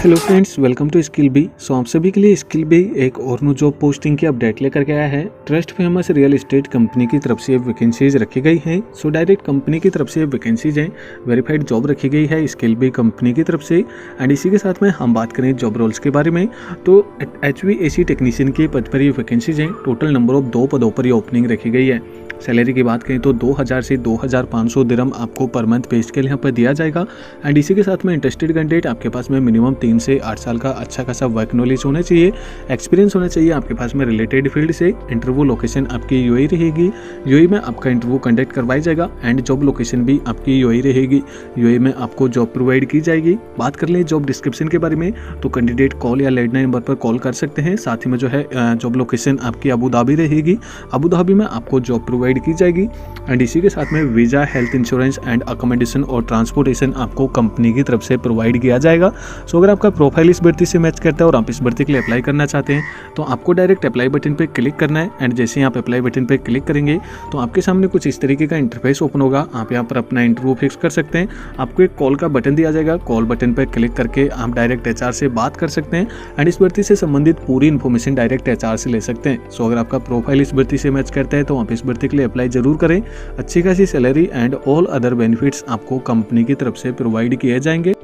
Hello friends, welcome to Skill B. आप सभी के लिए स्किल बी एक और न्यू जॉब पोस्टिंग की अपडेट लेकर के आया है। Trust famous real estate company की तरफ से वैकेंसीज रखी गई हैं। डायरेक्ट कंपनी की तरफ से वैकेंसीज हैं, वेरीफाइड जॉब रखी गई है स्किल बी कंपनी की तरफ से। एंड इसी के साथ में हम बात करें जॉब रोल्स के बारे में, तो HVAC टेक्नीशियन के पद पर ये वैकेंसीज हैं। टोटल नंबर ऑफ 2 पदों पर ये ओपनिंग रखी गई है। सैलरी की बात करें तो 2000 से 2500 दिरहम आपको पर मंथ पे स्केल यहाँ पर दिया जाएगा। एंड इसी के साथ में इंटरेस्टेड कैंडिडेट आपके पास में मिनिमम 3 से 8 साल का अच्छा खासा वर्क नॉलेज होना चाहिए, एक्सपीरियंस होना चाहिए आपके पास में रिलेटेड फील्ड से। इंटरव्यू लोकेशन आपकी यूएई रहेगी, यूएई में आपका इंटरव्यू कंडक्ट करवाया जाएगा। एंड जॉब लोकेशन भी आपकी यूएई रहेगी, यूएई में आपको जॉब प्रोवाइड की जाएगी। बात कर लें जॉब डिस्क्रिप्शन के बारे में, तो कैंडिडेट कॉल या लैंडलाइन नंबर पर कॉल कर सकते हैं। साथ ही में जो है जॉब लोकेशन आपकी अबू धाबी रहेगी, अबू धाबी में आपको जॉब प्रोवाइड की जाएगी। एंड इसी के साथ में visa, health insurance and accommodation और ट्रांसपोर्टेशन आपको कंपनी की तरफ से प्रोवाइड किया जाएगा। अगर आपका प्रोफाइल इस भर्ती से मैच करता है और आप इस भर्ती के लिए अप्लाई करना चाहते हैं तो आपको डायरेक्ट अप्लाई बटन पे क्लिक करना है। एंड जैसे ही आप अप्लाई बटन पे क्लिक करेंगे तो आपके सामने कुछ इस तरीके का इंटरफेस ओपन होगा। आप यहाँ पर अपना इंटरव्यू फिक्स कर सकते हैं। आपको एक कॉल का बटन दिया जाएगा, कॉल बटन पर क्लिक करके आप डायरेक्ट HR से बात कर सकते हैं। एंड इस भर्ती से संबंधित पूरी इन्फॉर्मेशन डायरेक्ट HR से ले सकते हैं। अगर आपका प्रोफाइल इस भर्ती से मैच करता है तो आप इस भर्ती के लिए अप्लाई जरूर करें। अच्छी खासी salary and all other benefits आपको कंपनी की तरफ से प्रोवाइड किए जाएंगे।